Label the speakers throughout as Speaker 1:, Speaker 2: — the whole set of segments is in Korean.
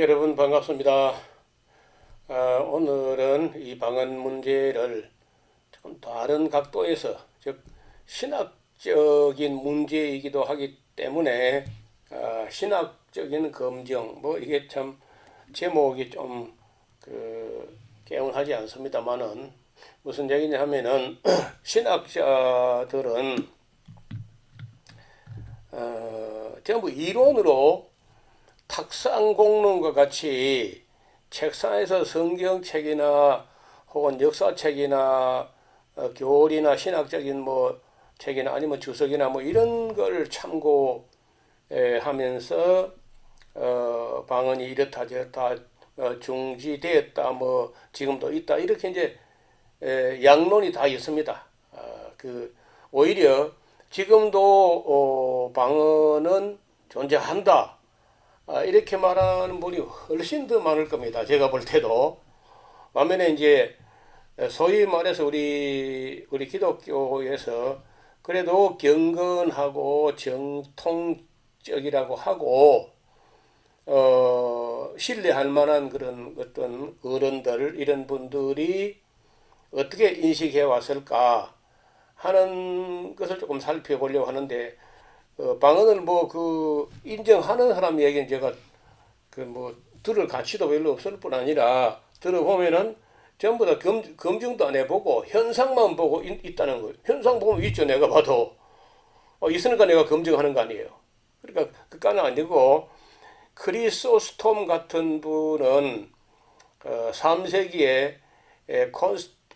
Speaker 1: 여러분 반갑습니다. 오늘은 이 방언 문제를 조금 다른 각도에서, 즉 신학적인 문제이기도 하기 때문에 신학적인 검증, 뭐 이게 참 제목이 좀 개운하지 않습니다만은 무슨 얘기냐 하면은 신학자들은 전부 이론으로 탁상 공론과 같이 책상에서 성경책이나 혹은 역사책이나 교리나 신학적인 뭐 책이나 아니면 주석이나 뭐 이런 걸 참고하면서 방언이 이렇다 저렇다 중지되었다 뭐 지금도 있다 이렇게 이제 양론이 다 있습니다. 오히려 지금도 방언은 존재한다. 이렇게 말하는 분이 훨씬 더 많을 겁니다. 제가 볼 때도. 반면에 이제 소위 말해서 우리 기독교에서 그래도 경건하고 정통적이라고 하고 신뢰할 만한 그런 어떤 어른들 이런 분들이 어떻게 인식해 왔을까 하는 것을 조금 살펴보려고 하는데 방언을 인정하는 사람 얘기는 제가 들을 가치도 별로 없을 뿐 아니라 들어보면은 전부 다 검증도 안 해보고 현상만 보고 있다는 거예요. 현상 보면 있죠. 내가 봐도 있으니까 내가 검증하는 거 아니에요. 그러니까 그까는 아니고 크리소스톰 같은 분은 3세기에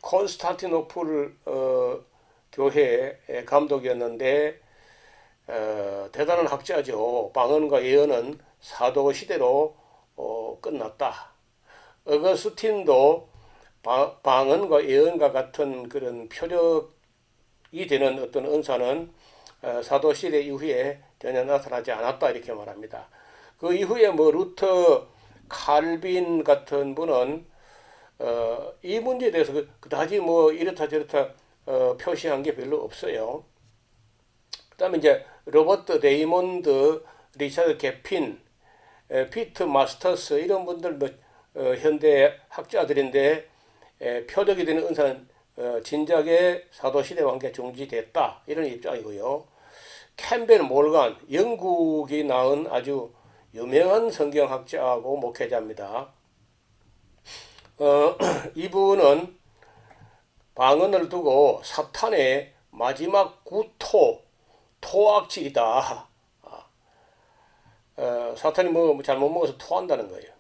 Speaker 1: 콘스탄티노플 교회 감독이었는데 대단한 학자죠. 방언과 예언은 사도 시대로 끝났다. 어거스틴도 방언과 예언과 같은 그런 표적이 되는 어떤 은사는 사도 시대 이후에 전혀 나타나지 않았다 이렇게 말합니다. 그 이후에 루터, 칼빈 같은 분은 이 문제에 대해서 그다지 이렇다 저렇다 표시한 게 별로 없어요. 그다음에 이제 로버트 레이몬드, 리차드 게핀, 피트 마스터스 이런 분들 현대 학자들인데 표적이 되는 은사는 진작에 사도시대와 함께 중지됐다 이런 입장이고요. 캠벨 몰간, 영국이 낳은 아주 유명한 성경학자하고 목회자입니다. 이분은 방언을 두고 사탄의 마지막 구토 토악질이다. 사탄이 잘못 먹어서 토한다는 거예요.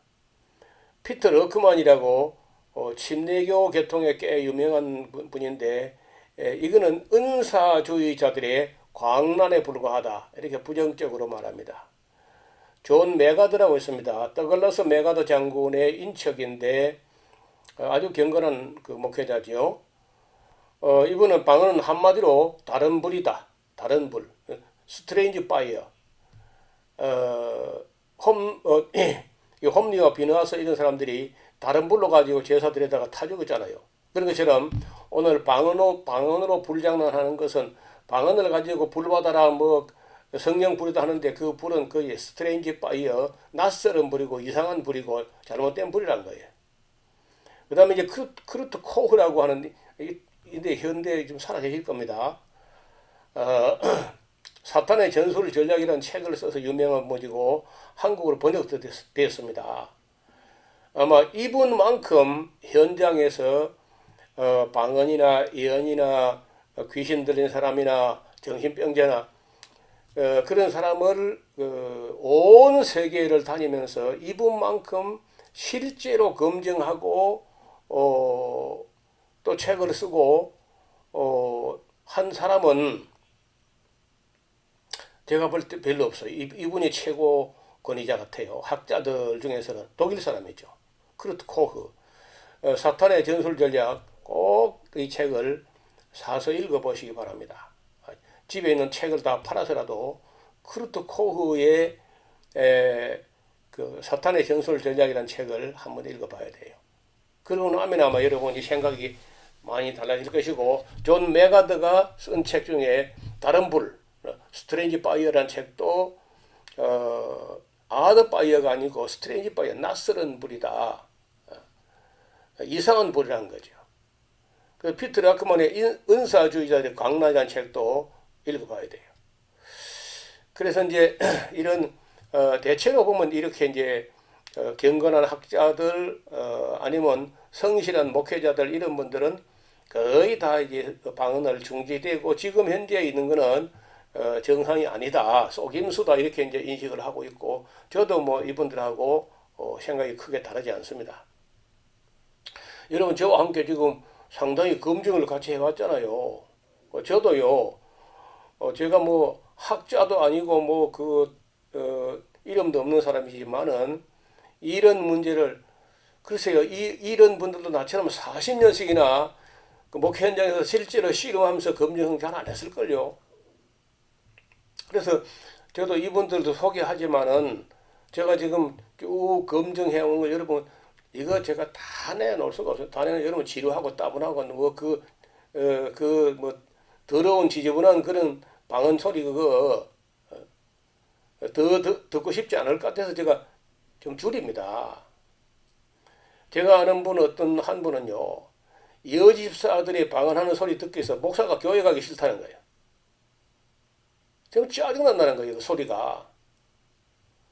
Speaker 1: 피터 러크만이라고 침례교 계통에 꽤 유명한 분인데 이거는 은사주의자들의 광란에 불과하다 이렇게 부정적으로 말합니다. 존 메가드라고 있습니다. 더글러스 메가드 장군의 인척인데 아주 경건한 목회자죠. 이분은 방언은 한마디로 다른 불이다. 다른 불. 스트레인지 파이어. 홈리와 비너하스 이런 사람들이 다른 불로 가지고 제사들에다가 타 죽었잖아요. 그런 것처럼 오늘 방언으로 불장난하는 것은 방언을 가지고 불 받아라 성령 불이다 하는데 그 불은 거의 스트레인지 파이어 낯설은 불이고 이상한 불이고 잘못된 불이란 거예요. 그 다음에 이제 크루트 코흐라고 하는 인데 현대에 좀 살아계실 겁니다. 사탄의 전술 전략이라는 책을 써서 유명한 분이고 한국어로 번역도 되었습니다. 아마 이분만큼 현장에서 방언이나 예언이나 귀신 들린 사람이나 정신병자나 그런 사람을 온 세계를 다니면서 이분만큼 실제로 검증하고 또 책을 쓰고 한 사람은 제가 볼 때 별로 없어요. 이분이 최고 권위자 같아요. 학자들 중에서는 독일 사람이죠. 크루트 코흐. 사탄의 전술 전략 꼭 이 책을 사서 읽어보시기 바랍니다. 집에 있는 책을 다 팔아서라도 크루트 코흐의 사탄의 전술 전략이라는 책을 한번 읽어봐야 돼요. 그러고 나면 아마 여러분이 생각이 많이 달라질 것이고 존 메가드가 쓴 책 중에 다른 불 스트레인지 파이어라는 책도 아드 파이어가 아니고 스트레인지 파이어, 낯설은 불이다. 이상한 불이라는 거죠. 그 피터 라크만의 은사주의자들의 광란이라는 책도 읽어봐야 돼요. 그래서 이제 이런 대체로 보면 이렇게 이제 경건한 학자들 아니면 성실한 목회자들 이런 분들은 거의 다 이제 방언을 중지되고 지금 현재 있는 거는 정상이 아니다, 속임수다 이렇게 이제 인식을 하고 있고 저도 뭐 이분들하고 생각이 크게 다르지 않습니다. 여러분 저와 함께 지금 상당히 검증을 같이 해왔잖아요. 저도요. 제가 뭐 학자도 아니고 뭐 이름도 없는 사람이지만은 이런 문제를 글쎄요. 이런 분들도 나처럼 40년씩이나 그 목회 현장에서 실제로 씨름하면서 검증 잘 안 했을걸요. 그래서 저도 이분들도 소개하지만은 제가 지금 쭉 검증해온 걸 여러분 이거 제가 다 내놓을 수가 없어요. 다 내는 여러분 지루하고 따분하고 뭐 뭐 더러운 지저분한 그런 방언 소리 그거 더 듣고 싶지 않을 것 같아서 제가 좀 줄입니다. 제가 아는 분 어떤 한 분은요. 여집사들이 방언하는 소리 듣기 위해서 목사가 교회 가기 싫다는 거예요. 좀 짜증난다는 거예요. 그 소리가.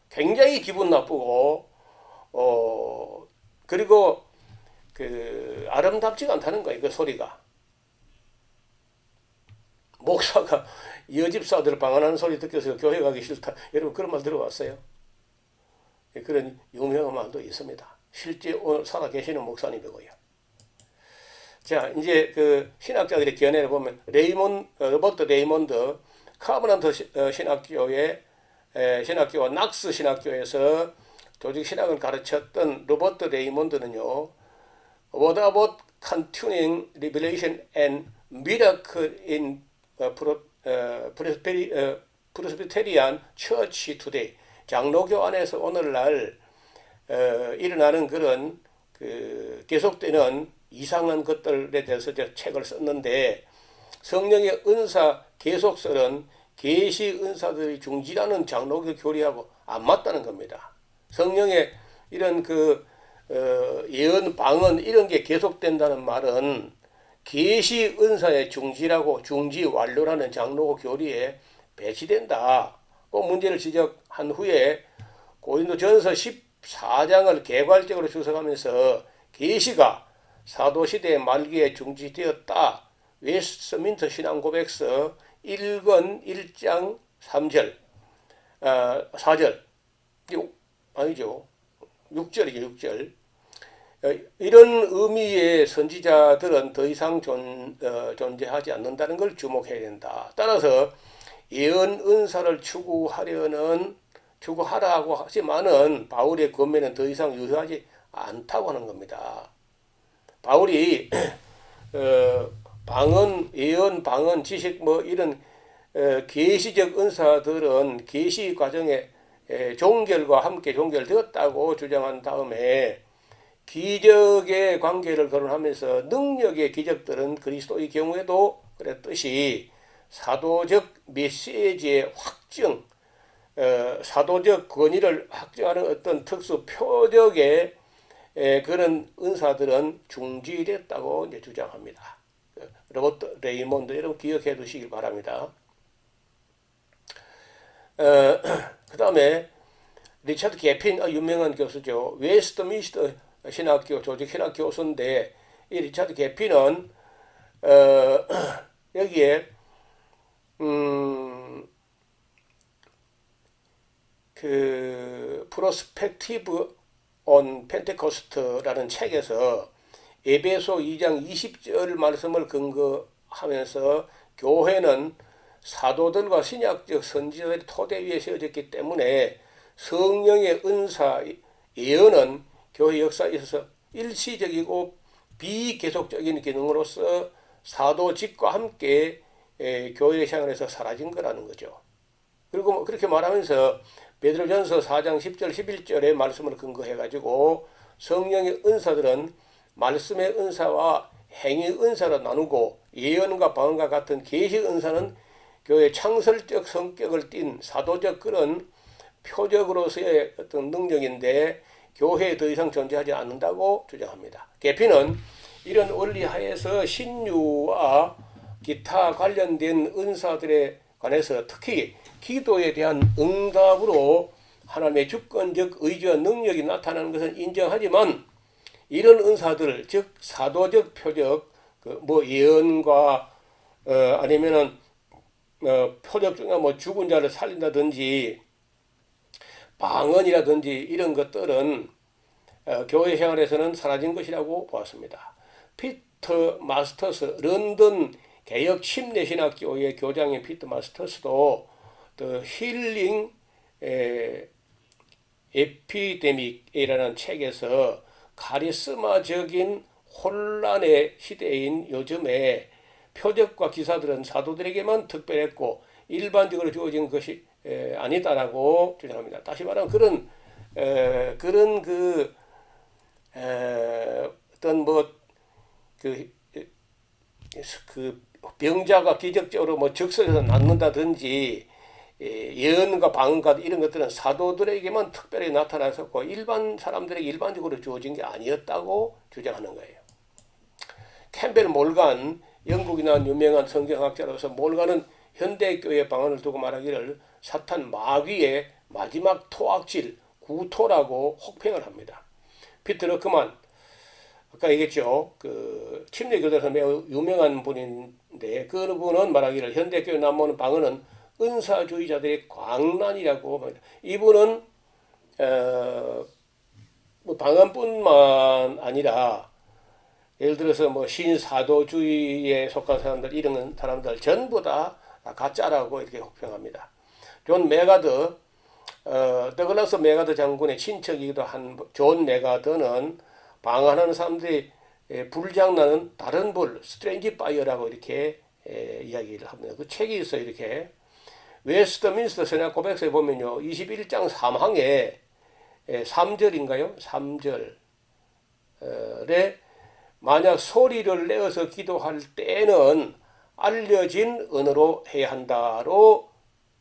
Speaker 1: 굉장히 기분 나쁘고 그리고 아름답지가 않다는 거예요. 그 소리가. 목사가 여집사들 방언하는 소리 듣기 위해서 교회 가기 싫다. 여러분 그런 말 들어봤어요? 그런 유명한 말도 있습니다. 실제 오늘 살아 계시는 목사님이고요. 자, 이제 그 신학자들의 견해를 보면 로버트 레이몬드 카브란트 신학교와 낙스 신학교에서 조직 신학을 가르쳤던 로버트 레이몬드는요. What about continuing revelation and miracle in Presbyterian Church today? 장로교 안에서 오늘날 일어나는 그런 계속되는 이상한 것들에 대해서 책을 썼는데 성령의 은사 계속설은 계시 은사들의 중지라는 장로교 교리하고 안 맞다는 겁니다. 성령의 이런 예언, 방언 이런 게 계속된다는 말은 계시 은사의 중지라고 중지 완료라는 장로교 교리에 배치된다. 그 문제를 지적한 후에 고린도전서 14장을 개괄적으로 주석하면서 계시가 사도시대 말기에 중지되었다. 웨스트민스터 신앙고백서 1권 1장 3절 4절 아니죠. 6절이죠. 6절. 이런 의미의 선지자들은 더 이상 존재하지 않는다는 걸 주목해야 된다. 따라서 예언 은사를 추구하라고 하지만은 바울의 권면은 더 이상 유효하지 않다고 하는 겁니다. 바울이 방언, 예언, 방언, 지식 뭐 이런 계시적 은사들은 계시 과정에 종결과 함께 종결되었다고 주장한 다음에 기적의 관계를 거론하면서 능력의 기적들은 그리스도의 경우에도 그랬듯이 사도적 메시지의 확증, 사도적 권위를 확증하는 어떤 특수 표적의 그런 은사들은 중지됐다고 이제 주장합니다. 로버트 레이몬드 여러분 기억해 두시길 바랍니다. 그 다음에 리차드 개핀 유명한 교수죠. 웨스트민스터 신학교 조직 신학 교수인데 이 리차드 개핀은 여기에 프로스펙티브 온 펜테코스트라는 책에서 에베소 2장 20절 말씀을 근거하면서 교회는 사도들과 신약적 선지자들의 토대 위에 세워졌기 때문에 성령의 은사 예언은 교회 역사에 있어서 일시적이고 비계속적인 기능으로서 사도직과 함께 교회 생활에서 사라진 거라는 거죠. 그리고 그렇게 말하면서 베드로전서 4장 10절 11절의 말씀을 근거해가지고 성령의 은사들은 말씀의 은사와 행위 은사로 나누고 예언과 방언과 같은 계시 은사는 교회의 창설적 성격을 띤 사도적 그런 표적으로서의 어떤 능력인데 교회에 더 이상 존재하지 않는다고 주장합니다. 계피는 이런 원리 하에서 신유와 기타 관련된 은사들에 관해서 특히 기도에 대한 응답으로 하나님의 주권적 의지와 능력이 나타나는 것은 인정하지만 이런 은사들, 즉 사도적 표적, 뭐 예언과 아니면은 표적 중에 뭐 죽은 자를 살린다든지 방언이라든지 이런 것들은 교회 생활에서는 사라진 것이라고 보았습니다. 피터 마스터스, 런던 개혁 침례신학교의 교장인 피터 마스터스도 The Healing Epidemic이라는 책에서 카리스마적인 혼란의 시대인 요즘에 표적과 기사들은 사도들에게만 특별했고 일반적으로 주어진 것이 아니다라고 주장합니다. 다시 말하면 그런 어떤 뭐 그 병자가 기적적으로 뭐 적설에서 낫는다든지 예언과 방언과 이런 것들은 사도들에게만 특별히 나타났었고 일반 사람들에게 일반적으로 주어진 게 아니었다고 주장하는 거예요. 캠벨 몰간, 영국이나 유명한 성경학자로서 몰간은 현대교회 방언을 두고 말하기를 사탄 마귀의 마지막 토악질, 구토라고 혹평을 합니다. 피터 러크만, 아까 얘기했죠. 그 침례교도에서 매우 유명한 분인데 그 분은 말하기를 현대교회 남모는 방언은 은사주의자들의 광란이라고 합니다. 이분은 뭐 방언뿐만 아니라 예를 들어서 뭐 신사도주의에 속한 사람들 이런 사람들 전부 다 가짜라고 이렇게 혹평합니다. 존 메가더, 더글라스 메가더 장군의 친척이기도 한 존 메가더는 방언하는 사람들이 불장난은 다른 불, 스트레인지 파이어라고 이렇게 이야기를 합니다. 그 책이 있어요. 이렇게 웨스트민스터 선약 고백서에 보면요, 21장 3항에 3절인가요? 3절에 만약 소리를 내어서 기도할 때는 알려진 언어로 해야 한다로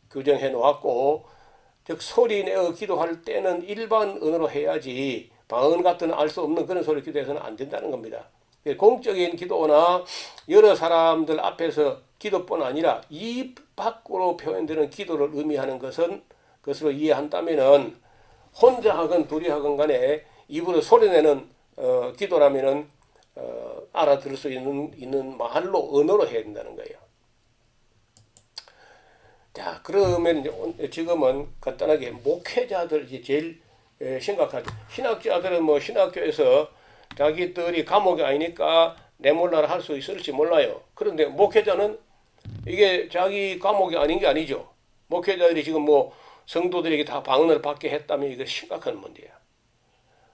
Speaker 1: 규정해 놓았고, 즉 소리 내어 기도할 때는 일반 언어로 해야지 방언 같은 알 수 없는 그런 소리 기도해서는 안 된다는 겁니다. 공적인 기도나 여러 사람들 앞에서 기도뿐 아니라 입 밖으로 표현되는 기도를 의미하는 것으로 이해한다면은 혼자 하건 둘이 하건 간에 입으로 소리내는 기도라면은 알아들을 수 있는 말로 언어로 해야 된다는 거예요. 자, 그러면 지금은 간단하게 목회자들 이제 제일 심각하죠. 신학자들은 뭐 신학교에서 자기들이 감옥이 아니니까 내몰라라 할 수 있을지 몰라요. 그런데 목회자는 이게 자기 감옥이 아닌 게 아니죠. 목회자들이 지금 뭐 성도들에게 다 방언을 받게 했다면 이거 심각한 문제야.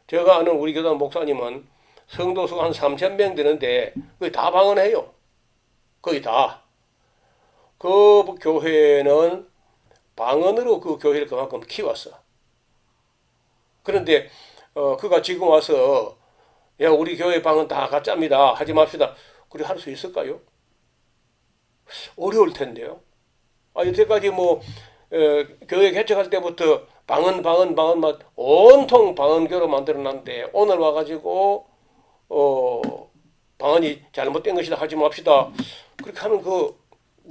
Speaker 1: 제가 아는 우리 교단 목사님은 성도 수가 한 3,000명 되는데 거의 다 방언해요. 거의 다. 그 교회는 방언으로 그 교회를 그만큼 키웠어. 그런데 그가 지금 와서 야 우리 교회 방언 다 가짜입니다. 하지 맙시다. 그래 할 수 있을까요? 어려울 텐데요. 여태까지 뭐 교회 개척할 때부터 방언 막 온통 방언교로 만들어놨는데 오늘 와가지고 방언이 잘못된 것이다 하지 맙시다. 그렇게 하면 그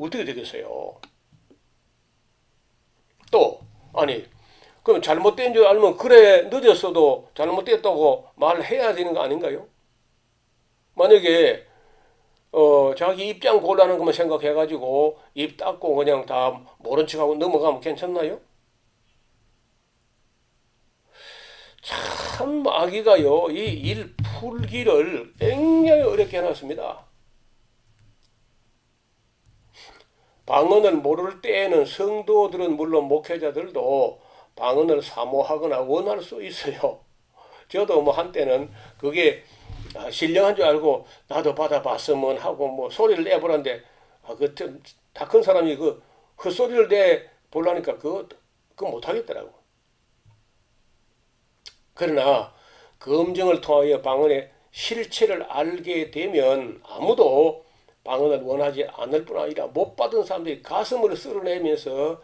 Speaker 1: 어떻게 되겠어요? 또 그럼 잘못된 줄 알면 그래 늦었어도 잘못됐다고 말해야 되는 거 아닌가요? 만약에 자기 입장 곤란한 것만 생각해가지고 입 닫고 그냥 다 모른 척하고 넘어가면 괜찮나요? 참 마귀가요 이 일 풀기를 굉장히 어렵게 해놨습니다. 방언을 모를 때에는 성도들은 물론 목회자들도 방언을 사모하거나 원할 수 있어요. 저도 뭐 한때는 그게 신령한 줄 알고 나도 받아봤으면 하고 뭐 소리를 내보란데 다 큰 사람이 그 헛소리를 내보려니까 그거 못하겠더라고. 그러나 검증을 통하여 방언의 실체를 알게 되면 아무도 방언을 원하지 않을 뿐 아니라 못 받은 사람들이 가슴을 쓸어내면서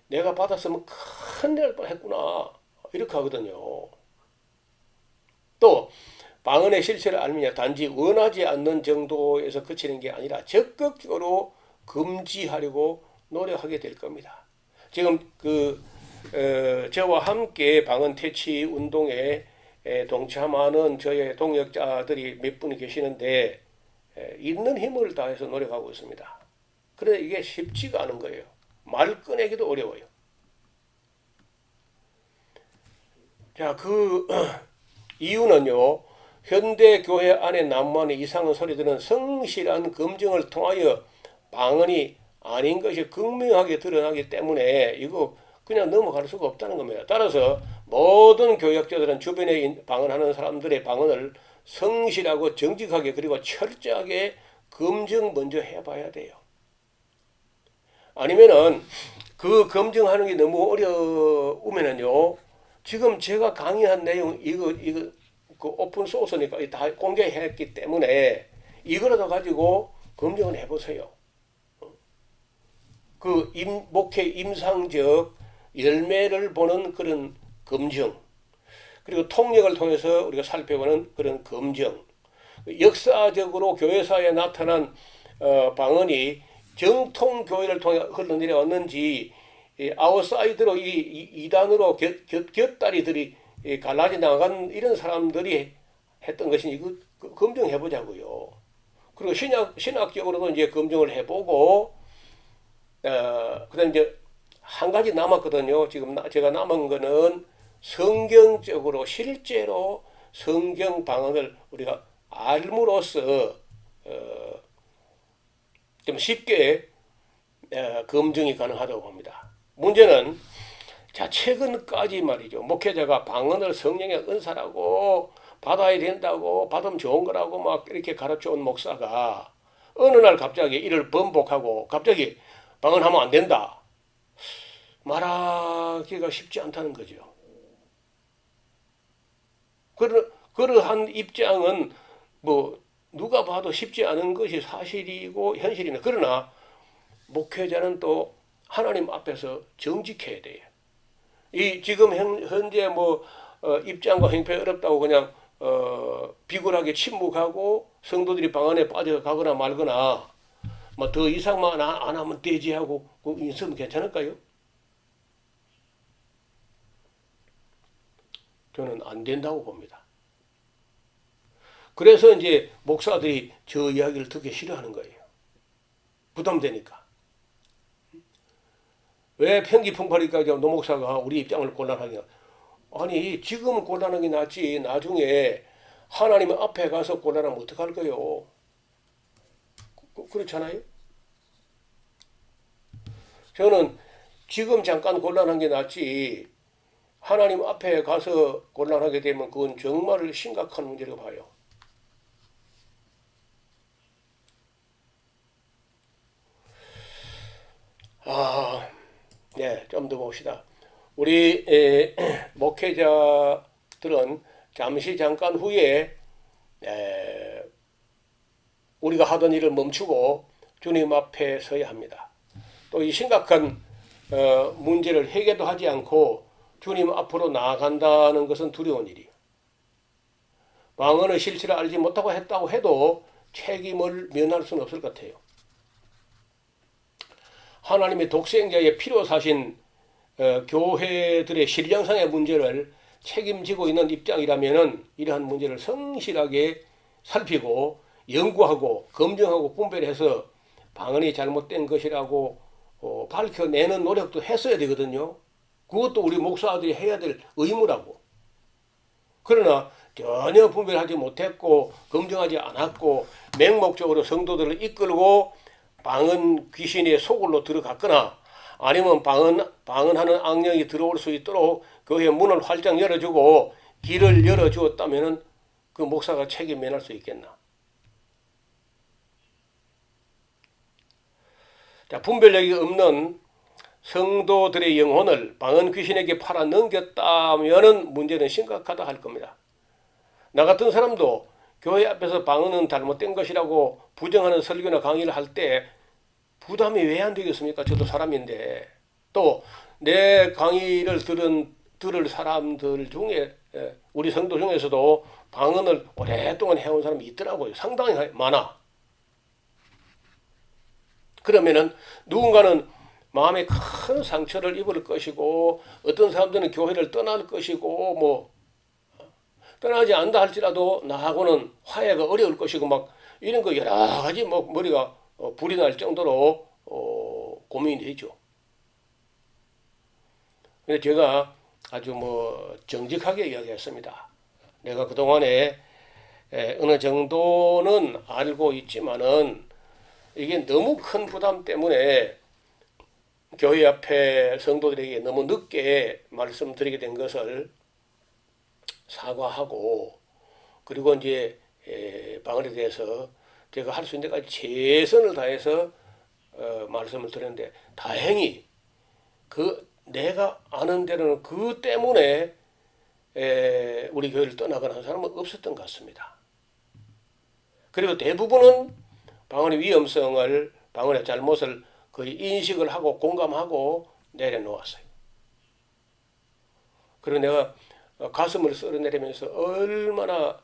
Speaker 1: 내가 받았으면 큰일 날 했구나 이렇게 하거든요. 또 방언의 실체를 알면 단지 원하지 않는 정도에서 그치는 게 아니라 적극적으로 금지하려고 노력하게 될 겁니다. 지금 저와 함께 방언 퇴치 운동에 동참하는 저의 동역자들이 몇 분이 계시는데 있는 힘을 다해서 노력하고 있습니다. 그런데 이게 쉽지가 않은 거예요. 말 꺼내기도 어려워요. 자, 이유는요. 현대 교회 안에 난무하는 이상한 소리들은 성실한 검증을 통하여 방언이 아닌 것이 극명하게 드러나기 때문에 이거 그냥 넘어갈 수가 없다는 겁니다. 따라서 모든 교역자들은 주변에 방언하는 사람들의 방언을 성실하고 정직하게 그리고 철저하게 검증 먼저 해봐야 돼요. 아니면은 그 검증하는 게 너무 어려우면은요. 지금 제가 강의한 내용 이거 그 오픈 소스니까 다 공개했기 때문에 이거라도 가지고 검증을 해보세요. 목회 임상적 열매를 보는 그런 검증, 그리고 통역을 통해서 우리가 살펴보는 그런 검증, 역사적으로 교회사에 나타난 방언이 정통 교회를 통해 흘러내려왔는지 아웃사이드로 이단으로 곁다리들이 갈라져 나간 이런 사람들이 했던 것이 이거 검증해 보자고요. 그리고 신학적으로도 이제 검증을 해보고 그다음 이제 한 가지 남았거든요. 지금 제가 남은 거는 성경적으로 실제로 성경 방언을 우리가 알므로써 좀 쉽게 검증이 가능하다고 봅니다. 문제는 자 최근까지 말이죠. 목회자가 방언을 성령의 은사라고 받아야 된다고 받으면 좋은 거라고 막 이렇게 가르쳐 온 목사가 어느 날 갑자기 이를 번복하고 갑자기 방언하면 안 된다 말하기가 쉽지 않다는 거죠. 그러한 입장은 뭐 누가 봐도 쉽지 않은 것이 사실이고 현실이네. 그러나 목회자는 또 하나님 앞에서 정직해야 돼요. 이 지금 현재 입장과 행패 어렵다고 그냥 비굴하게 침묵하고 성도들이 방언에 빠져가거나 말거나 뭐 더 이상만 안 하면 되지 하고 있으면 괜찮을까요? 저는 안 된다고 봅니다. 그래서 이제 목사들이 저 이야기를 듣기 싫어하는 거예요. 부담되니까. 왜 편기풍파리까 노 목사가 우리 입장을 곤란하게 아니 지금은 곤란한 게 낫지 나중에 하나님 앞에 가서 곤란하면 어떡할 거요? 그렇잖아요? 저는 지금 잠깐 곤란한 게 낫지 하나님 앞에 가서 곤란하게 되면 그건 정말 심각한 문제라고 봐요. 네, 좀 더 봅시다. 우리 목회자들은 잠깐 후에 우리가 하던 일을 멈추고 주님 앞에 서야 합니다. 또 이 심각한 문제를 해결도 하지 않고 주님 앞으로 나아간다는 것은 두려운 일이에요. 방언의 실체를 알지 못하고 했다고 해도 책임을 면할 수는 없을 것 같아요. 하나님의 독생자의 피로 사신 교회들의 신령상의 문제를 책임지고 있는 입장이라면 이러한 문제를 성실하게 살피고 연구하고 검증하고 분별해서 방언이 잘못된 것이라고 밝혀내는 노력도 했어야 되거든요. 그것도 우리 목사들이 해야 될 의무라고. 그러나 전혀 분별하지 못했고 검증하지 않았고 맹목적으로 성도들을 이끌고 방언 귀신의 소굴로 들어갔거나 아니면 방언하는 악령이 들어올 수 있도록 교회 문을 활짝 열어주고 길을 열어주었다면 그 목사가 책임 면할 수 있겠나? 자, 분별력이 없는 성도들의 영혼을 방언 귀신에게 팔아 넘겼다면 문제는 심각하다 할 겁니다. 나 같은 사람도 교회 앞에서 방언은 잘못된 것이라고 부정하는 설교나 강의를 할 때 부담이 왜 안 되겠습니까? 저도 사람인데 또 내 강의를 들을 사람들 중에 우리 성도 중에서도 방언을 오랫동안 해온 사람이 있더라고요. 상당히 많아. 그러면은 누군가는 마음에 큰 상처를 입을 것이고 어떤 사람들은 교회를 떠날 것이고 뭐 떠나지 않다 할지라도 나하고는 화해가 어려울 것이고 막 이런 거 여러 가지 뭐 머리가 불이 날 정도로 고민이 되죠. 근데 제가 아주 뭐 정직하게 이야기했습니다. 내가 그동안에 어느 정도는 알고 있지만은 이게 너무 큰 부담 때문에 교회 앞에 성도들에게 너무 늦게 말씀드리게 된 것을 사과하고 그리고 이제 방언에 대해서 제가 할 수 있는 데까지 최선을 다해서 말씀을 드렸는데 다행히 내가 아는 대로는 그 때문에 우리 교회를 떠나거나 하는 사람은 없었던 것 같습니다. 그리고 대부분은 방언의 위험성을 방언의 잘못을 거의 인식을 하고 공감하고 내려놓았어요. 그리고 내가 가슴을 쓸어내리면서 얼마나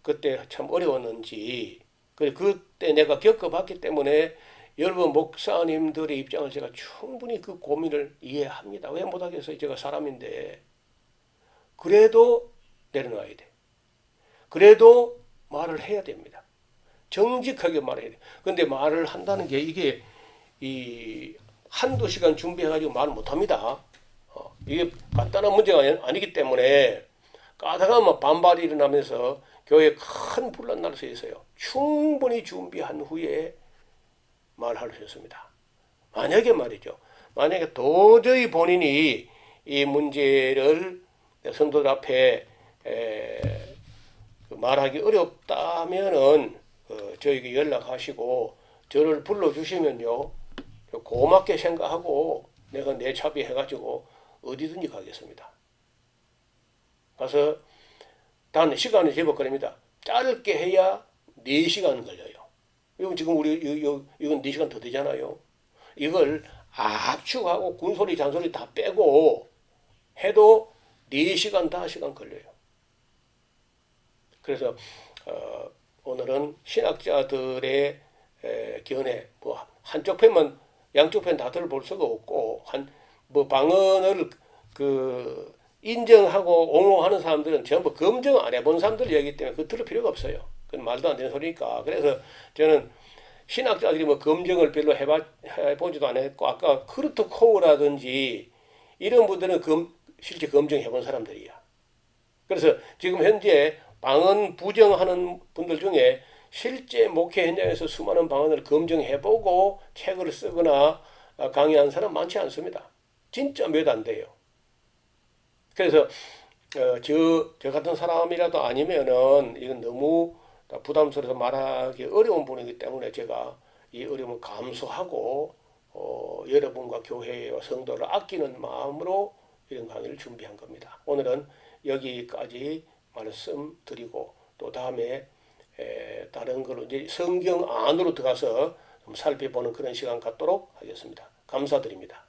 Speaker 1: 그때 참 어려웠는지 그때 내가 겪어봤기 때문에 여러분 목사님들의 입장을 제가 충분히 그 고민을 이해합니다. 왜 못하겠어요? 제가 사람인데. 그래도 내려놔야 돼. 그래도 말을 해야 됩니다. 정직하게 말해야 돼. 근데 말을 한다는 게 이게 한두 시간 준비해가지고 말을 못합니다. 이게 간단한 문제가 아니기 때문에 까다로운 반발이 일어나면서 교회에 큰 분란 날 수 있어요. 충분히 준비한 후에 말할 수 있습니다. 만약에 말이죠. 만약에 도저히 본인이 이 문제를 성도들 앞에 말하기 어렵다면은 저에게 연락하시고 저를 불러주시면요. 고맙게 생각하고 내가 내 차비 해가지고 어디든지 가겠습니다. 가서 단 시간이 제법 걸립니다. 짧게 해야 4시간 걸려요. 이건 지금 우리 이건 4시간 더 되잖아요. 이걸 압축하고 군소리 잔소리 다 빼고 해도 4시간 5시간 걸려요. 그래서 오늘은 신학자들의 견해 뭐 한쪽 편만 양쪽 편 다 들어볼 수가 없고 뭐 방언을 인정하고 옹호하는 사람들은 전부 검증 안 해본 사람들이기 때문에 그 들을 필요가 없어요. 그건 말도 안 되는 소리니까. 그래서 저는 신학자들이 뭐 검증을 별로 해보지도 않았고 아까 크루트 코우라든지 이런 분들은 실제 검증해본 사람들이야. 그래서 지금 현재 방언 부정하는 분들 중에 실제 목회 현장에서 수많은 방언을 검증해보고 책을 쓰거나 강의한 사람 많지 않습니다. 진짜 몇 안 돼요. 그래서 저 같은 사람이라도 아니면은 이건 너무 부담스러워서 말하기 어려운 분이기 때문에 제가 이 어려움을 감수하고 여러분과 교회와 성도를 아끼는 마음으로 이런 강의를 준비한 겁니다. 오늘은 여기까지 말씀드리고 또 다음에 다른 걸로 이제 성경 안으로 들어가서 좀 살펴보는 그런 시간 갖도록 하겠습니다. 감사드립니다.